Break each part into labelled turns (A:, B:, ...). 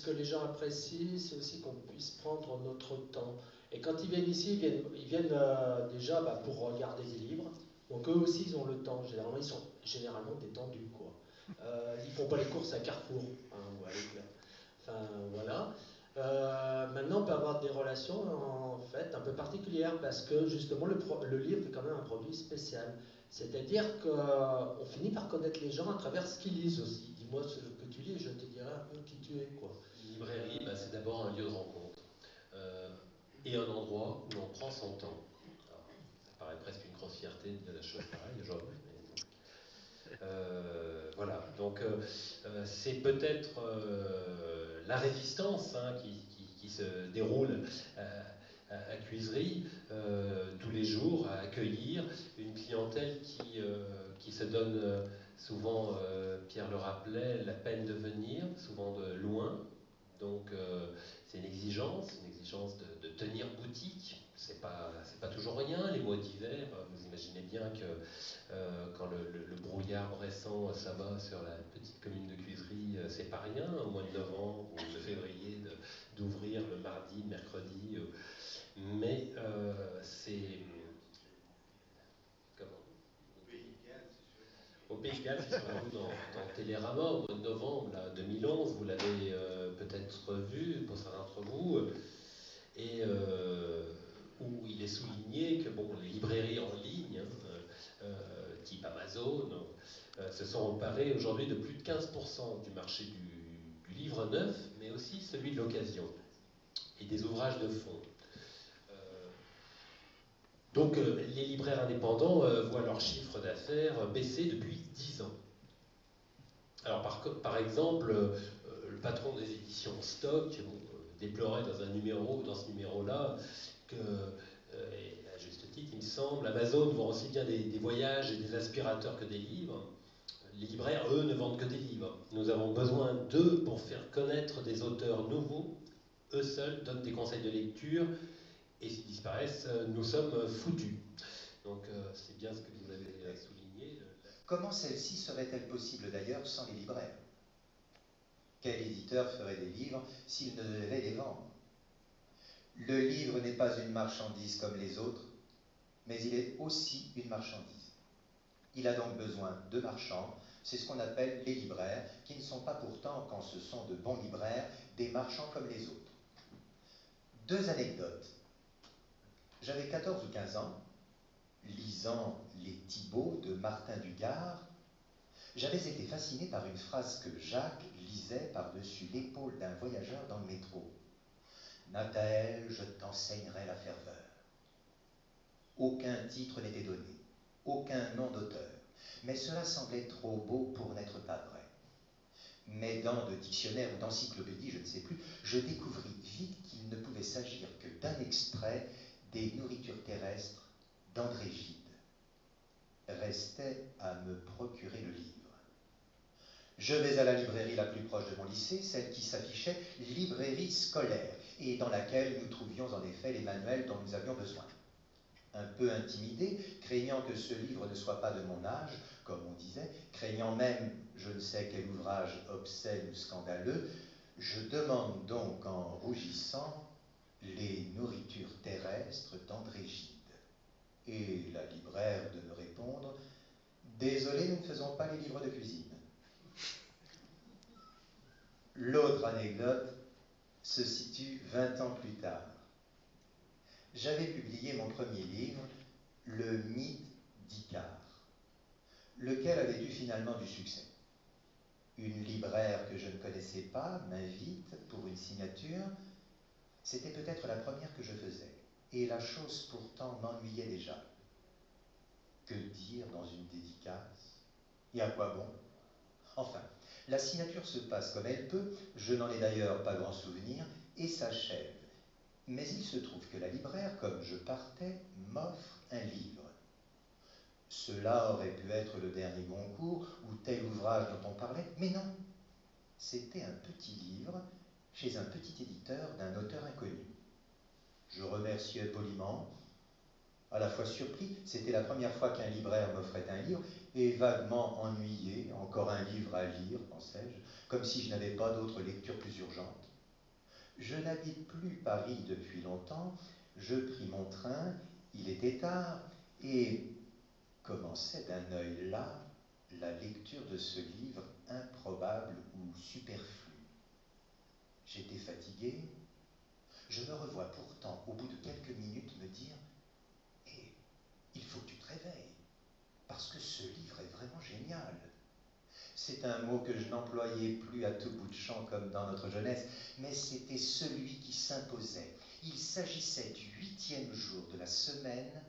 A: que les gens apprécient, c'est aussi qu'on puisse prendre notre temps. Et quand ils viennent ici, ils viennent déjà pour regarder des livres. Donc eux aussi, ils ont le temps. Généralement, ils sont généralement détendus, quoi. Ils font pas les courses à Carrefour, hein, ou à Leclerc. Enfin, voilà. Maintenant, on peut avoir des relations en fait un peu particulières parce que justement le livre est quand même un produit spécial. C'est-à-dire qu'on finit par connaître les gens à travers ce qu'ils lisent aussi. Dis-moi ce que tu lis et je te dirai un peu qui tu es, quoi.
B: Une librairie, c'est d'abord un lieu de rencontre et un endroit où l'on prend son temps. Alors, ça paraît presque une grosse fierté de dire la chose pareille aujourd'hui, mais voilà. Donc c'est peut-être la résistance qui se déroule à Cuisery tous les jours, à accueillir une clientèle qui se donne souvent, Pierre le rappelait, la peine de venir, souvent de loin. Donc c'est une exigence de tenir boutique. C'est pas toujours rien, les mois d'hiver. Vous imaginez bien que quand le brouillard récent s'abat sur la petite commune de Cuisery, c'est pas rien, au mois de novembre ou de février, d'ouvrir le mardi, le mercredi. Mais c'est. Comment Au Pays de Galles, c'est sur la route dans Télérama, au mois de novembre là, 2011, vous l'avez peut-être vu pour certains d'entre vous, et où il est souligné que bon, les librairies en ligne, type Amazon, se sont emparées aujourd'hui de plus de 15% du marché du livre neuf, mais aussi celui de l'occasion et des ouvrages de fond. Donc les libraires indépendants voient leur chiffre d'affaires baisser depuis 10 ans. Alors par exemple, le patron des éditions Stock déplorait dans ce numéro-là, que, et à juste titre, il me semble, Amazon vend aussi bien des voyages et des aspirateurs que des livres. Les libraires, eux, ne vendent que des livres. Nous avons besoin d'eux pour faire connaître des auteurs nouveaux. Eux seuls donnent des conseils de lecture, et s'ils disparaissent, nous sommes foutus. Donc c'est bien ce que vous avez souligné.
C: Comment celle-ci serait-elle possible d'ailleurs sans les libraires? Quel éditeur ferait des livres s'il ne devait les vendre? Le livre n'est pas une marchandise comme les autres, mais il est aussi une marchandise. Il a donc besoin de marchands, c'est ce qu'on appelle les libraires, qui ne sont pas pourtant, quand ce sont de bons libraires, des marchands comme les autres. Deux anecdotes. J'avais 14 ou 15 ans, lisant Les Thibauts de Martin Dugard, j'avais été fasciné par une phrase que Jacques lisait par-dessus l'épaule d'un voyageur dans le métro. « Nathael, je t'enseignerai la ferveur. » Aucun titre n'était donné, aucun nom d'auteur, mais cela semblait trop beau pour n'être pas vrai. M'aidant de dictionnaire ou d'encyclopédie, je ne sais plus, je découvris vite qu'il ne pouvait s'agir que d'un extrait des Nourritures terrestres d'André Gide. Restait à me procurer le livre. Je vais à la librairie la plus proche de mon lycée, celle qui s'affichait librairie scolaire, et dans laquelle nous trouvions en effet les manuels dont nous avions besoin. Un peu intimidé, craignant que ce livre ne soit pas de mon âge, comme on disait, craignant même je ne sais quel ouvrage obscène ou scandaleux, je demande donc en rougissant les Nourritures terrestres d'André Gide. Et la libraire de me répondre « Désolé, nous ne faisons pas les livres de cuisine. » L'autre anecdote se situe 20 ans plus tard. J'avais publié mon premier livre, Le mythe d'Icare, lequel avait eu finalement du succès. Une libraire que je ne connaissais pas m'invite pour une signature. C'était peut-être la première que je faisais, et la chose pourtant m'ennuyait déjà. Que dire dans une dédicace? Et à quoi bon? Enfin, la signature se passe comme elle peut, je n'en ai d'ailleurs pas grand souvenir, et s'achève. Mais il se trouve que la libraire, comme je partais, m'offre un livre. Cela aurait pu être le dernier Goncourt ou tel ouvrage dont on parlait, mais non. C'était un petit livre chez un petit éditeur d'un auteur inconnu. Je remerciais poliment, à la fois surpris, c'était la première fois qu'un libraire m'offrait un livre, et vaguement ennuyé, encore un livre à lire, pensais-je, comme si je n'avais pas d'autre lecture plus urgente. Je n'habite plus Paris depuis longtemps, je pris mon train, il était tard, et commençait d'un œil là la lecture de ce livre improbable ou superflu. J'étais fatigué, je me revois pourtant au bout de quelques minutes me dire « Hé, il faut que tu te réveilles, parce que ce livre est vraiment génial ». C'est un mot que je n'employais plus à tout bout de champ comme dans notre jeunesse, mais c'était celui qui s'imposait. Il s'agissait du 8e jour de la semaine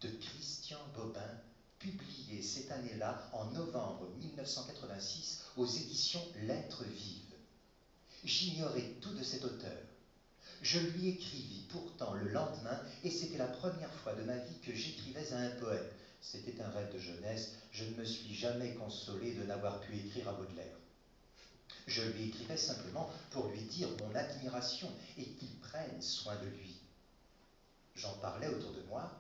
C: de Christian Bobin, publié cette année-là en novembre 1986 aux éditions Lettres Vives. J'ignorais tout de cet auteur. Je lui écrivis pourtant le lendemain, et c'était la première fois de ma vie que j'écrivais à un poète. C'était un rêve de jeunesse, je ne me suis jamais consolé de n'avoir pu écrire à Baudelaire. Je lui écrivais simplement pour lui dire mon admiration et qu'il prenne soin de lui. J'en parlais autour de moi,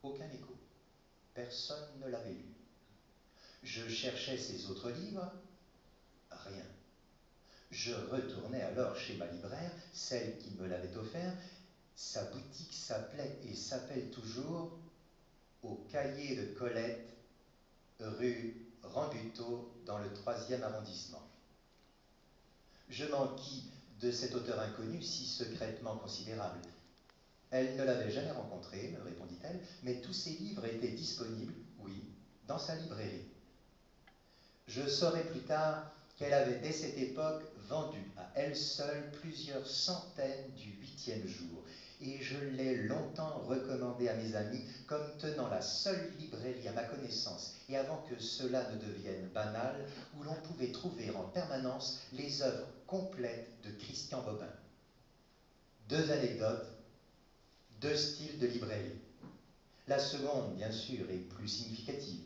C: aucun écho. Personne ne l'avait lu. Je cherchais ses autres livres, rien. Je retournai alors chez ma libraire, celle qui me l'avait offert. Sa boutique s'appelait et s'appelle toujours au Cahier de Colette, rue Rambuteau, dans le 3e arrondissement. Je m'enquis de cet auteur inconnu si secrètement considérable. Elle ne l'avait jamais rencontré, me répondit-elle, mais tous ses livres étaient disponibles, oui, dans sa librairie. Je saurai plus tard qu'elle avait dès cette époque vendu à elle seule plusieurs centaines du 8e jour, et je l'ai longtemps recommandé à mes amis comme tenant la seule librairie à ma connaissance, et avant que cela ne devienne banal, où l'on pouvait trouver en permanence les œuvres complètes de Christian Bobin. 2 anecdotes, 2 styles de librairie. La seconde, bien sûr, est plus significative.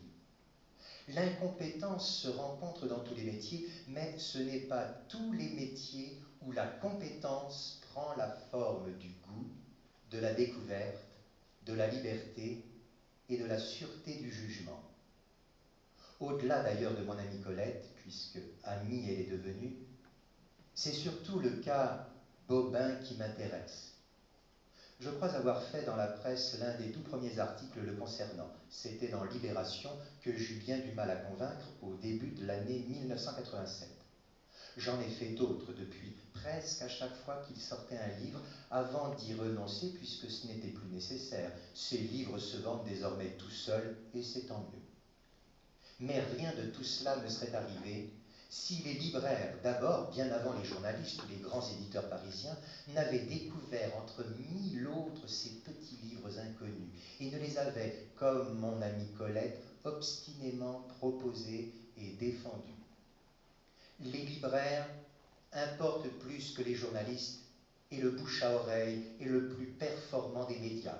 C: L'incompétence se rencontre dans tous les métiers, mais ce n'est pas tous les métiers où la compétence prend la forme du goût, de la découverte, de la liberté et de la sûreté du jugement. Au-delà d'ailleurs de mon amie Colette, puisque amie elle est devenue, c'est surtout le cas Bobin qui m'intéresse. Je crois avoir fait dans la presse l'un des tout premiers articles le concernant. C'était dans Libération que j'eus bien du mal à convaincre au début de l'année 1987. J'en ai fait d'autres depuis, presque à chaque fois qu'il sortait un livre, avant d'y renoncer puisque ce n'était plus nécessaire. Ces livres se vendent désormais tout seuls et c'est tant mieux. Mais rien de tout cela ne serait arrivé si les libraires, d'abord bien avant les journalistes ou les grands éditeurs parisiens, n'avaient découvert entre 1000 autres ces petits livres inconnus et ne les avaient, comme mon amie Colette, obstinément proposés et défendus. Les libraires importent plus que les journalistes et le bouche à oreille est le plus performant des médias.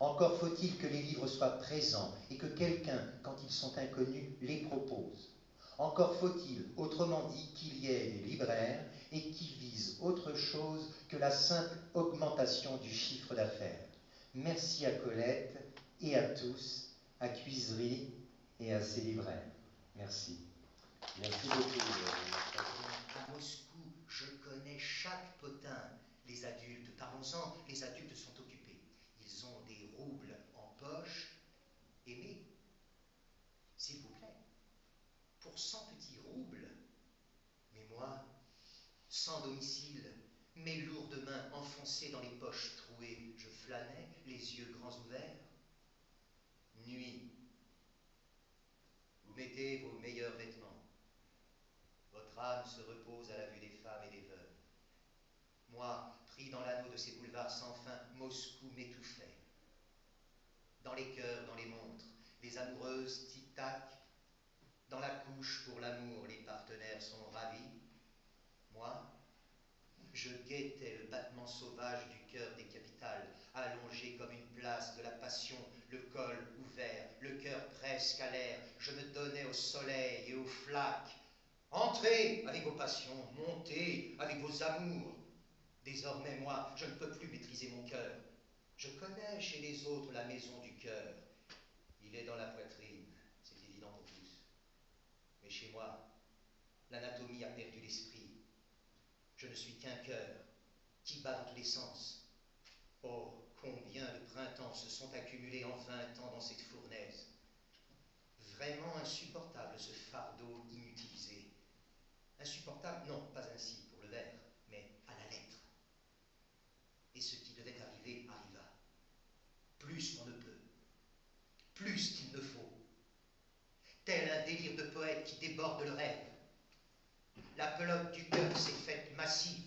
C: Encore faut-il que les livres soient présents et que quelqu'un, quand ils sont inconnus, les propose. Encore faut-il, autrement dit, qu'il y ait des libraires et qui visent autre chose que la simple augmentation du chiffre d'affaires. Merci à Colette et à tous, à Cuiserie et à ses libraires. Merci.
B: Merci beaucoup.
D: À Moscou, je connais chaque potin. Les adultes, parlons-en, les adultes sont occupés. Ils ont des roubles en poche. Aimez, s'il vous plaît, pour 100 petits roubles. Mais moi, sans domicile, mes lourdes mains enfoncées dans les poches trouées, je flânais, les yeux grands ouverts. Nuit, vous mettez vos meilleurs vêtements. Votre âme se repose à la vue des femmes et des veuves. Moi, pris dans l'anneau de ces boulevards sans fin, Moscou m'étouffait. Dans les cœurs, dans les montres, les amoureuses tic-tac. Dans la couche pour l'amour, les partenaires sont ravis. Moi, je guettais le battement sauvage du cœur des capitales, allongé comme une place de la passion, le col ouvert, le cœur presque à l'air. Je me donnais au soleil et aux flaques. Entrez avec vos passions, montez avec vos amours. Désormais, moi, je ne peux plus maîtriser mon cœur. Je connais chez les autres la maison du cœur. Il est dans la poitrine, c'est évident pour tous. Mais chez moi, l'anatomie a perdu l'esprit. Je ne suis qu'un cœur, qui bat dans tous les sens. Oh, combien de printemps se sont accumulés en 20 ans dans cette fournaise. Vraiment insupportable ce fardeau inutilisé. Insupportable, non, pas ainsi pour le vers, mais à la lettre. Et ce qui devait arriver arriva. Plus qu'on ne peut, plus qu'il ne faut. Tel un délire de poète qui déborde le rêve. La pelote du cœur s'est faite massive,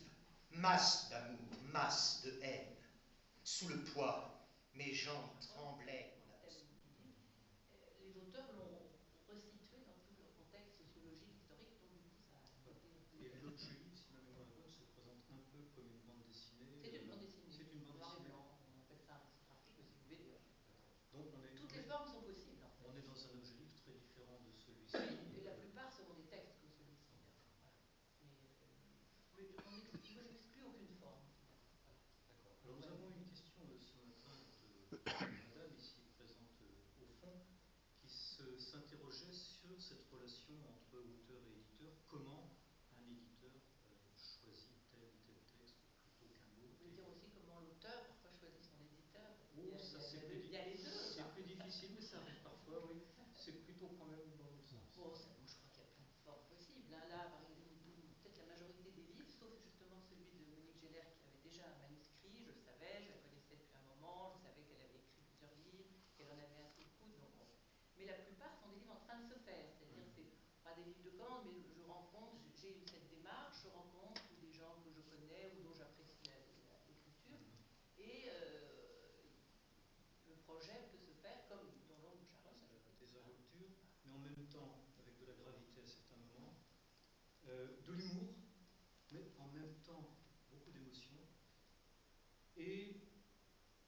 D: masse d'amour, masse de haine. Sous le poids, mes jambes tremblaient en apercevant.
E: Les auteurs l'ont restitué dans tout leur contexte sociologique, historique, donc du coup ça a été un peu...
F: Et l'autre Julie, si ma mémoire est bonne, se présente un peu comme une bande dessinée.
E: C'est une bande dessinée.
F: C'est une bande
E: noir et
F: dessinée.
E: blanc, on appelle ça un récit graphique, mais c'est une BD.
F: Donc on est
E: Toutes les formes sont possibles en fait.
F: On est dans un objet livre très différent de celui-ci.
E: Oui, et la plupart seront des textes comme celui-ci. Voilà. Mais moi j'exclus aucune forme. Voilà.
F: D'accord. Alors nous avons une question ce matin de madame ici présente au fond qui s'interrogeait sur cette relation entre auteur et éditeur. Comment un éditeur choisit tel ou tel texte plutôt qu'un autre?
E: Vous voulez dire aussi comment l'auteur parfois choisit son éditeur?
F: Oh,
E: il y a les deux.
F: C'est plus difficile, mais ça arrive parfois, oui. C'est plutôt quand même dans l'autre sens.
E: Bon, je crois qu'il y a plein de formes possibles. Là, par exemple, peut-être la majorité des livres, sauf justement celui de Monique Geller qui avait déjà un manuscrit, je le savais, je la connaissais depuis un moment, je savais qu'elle avait écrit plusieurs livres, qu'elle en avait un sous le coude. Donc bon. Mais la plupart sont des livres en train de se faire, c'est-à-dire c'est pas des livres de commande, mais je rencontre, j'ai eu cette démarche, je rencontre des gens que je connais ou dont j'apprécie l'écriture, et le projet peut se faire comme dans l'ombre de Charon.
F: Des ruptures, mais en même temps avec de la gravité à certains moments, de l'humour, mais en même temps beaucoup d'émotion. Et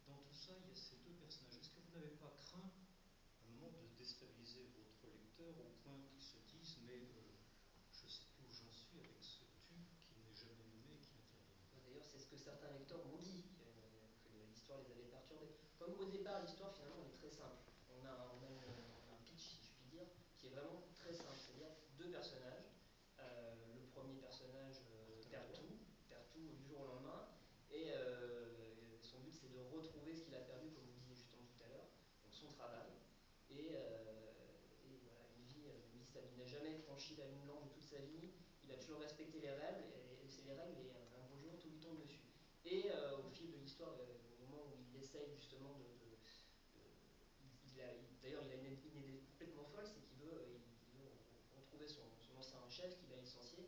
F: dans tout ça, il y a ces deux personnages. Est-ce que vous n'avez pas craint un moment de déstabiliser votre lecteur au point qu'il se dise mais je ne sais plus où j'en suis avec ce tube qui n'est jamais nommé et qui intervient?
G: D'ailleurs, c'est ce que certains lecteurs m'ont dit, que l'histoire les avait perturbés. Comme au départ, l'histoire finalement elle est très simple. On a un pitch, si je puis dire, qui est vraiment très simple. C'est-à-dire deux personnages. Le premier personnage perd tout du jour au lendemain. Et son but, c'est de retrouver ce qu'il a perdu, comme vous disiez justement tout à l'heure, donc son travail. Et voilà, une vie stable. Il n'a jamais franchi la ligne blanche de toute sa vie. Il a toujours respecté les règles, et c'est les règles, et un beau jour, tout lui tombe dessus. Et au fil de l'histoire, au moment où il essaye justement d'ailleurs, il a une idée complètement folle, c'est qu'il veut retrouver son ancien chef qu'il a licencié,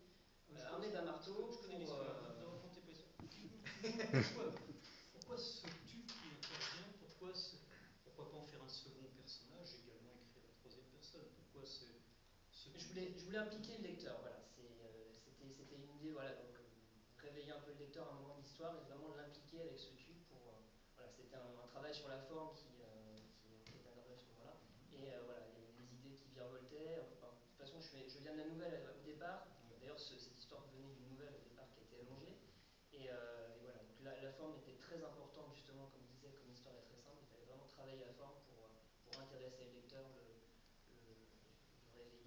G: armé d'un marteau.
F: Je connais l'histoire, ne racontez pas ça. Pourquoi ce tube qui intervient? Pourquoi pas en faire un second personnage, également écrire la troisième personne? Pourquoi ce
G: je voulais impliquer le lecteur, voilà. C'était une idée, voilà, donc réveiller un peu le lecteur à un moment de l'histoire et vraiment l'impliquer avec ce tube pour... voilà, c'était un travail sur la forme qui était abordé à ce moment-là. Et voilà, les idées qui virevoltaient. Enfin, de toute façon, je viens de la nouvelle au départ. D'ailleurs, cette histoire venait d'une nouvelle au départ qui a été allongée. Et voilà, donc la forme était très importante, justement, comme je disais, comme l'histoire est très simple, il fallait vraiment travailler la forme pour intéresser le lecteur, le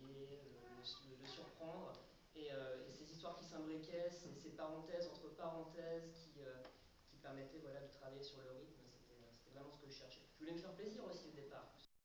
G: réveiller, le surprendre. Et ces histoires qui s'imbriquaient, ces parenthèses entre parenthèses qui permettaient, voilà, de travailler sur le rythme, c'était vraiment ce que je cherchais. Je voulais me faire plaisir aussi au départ.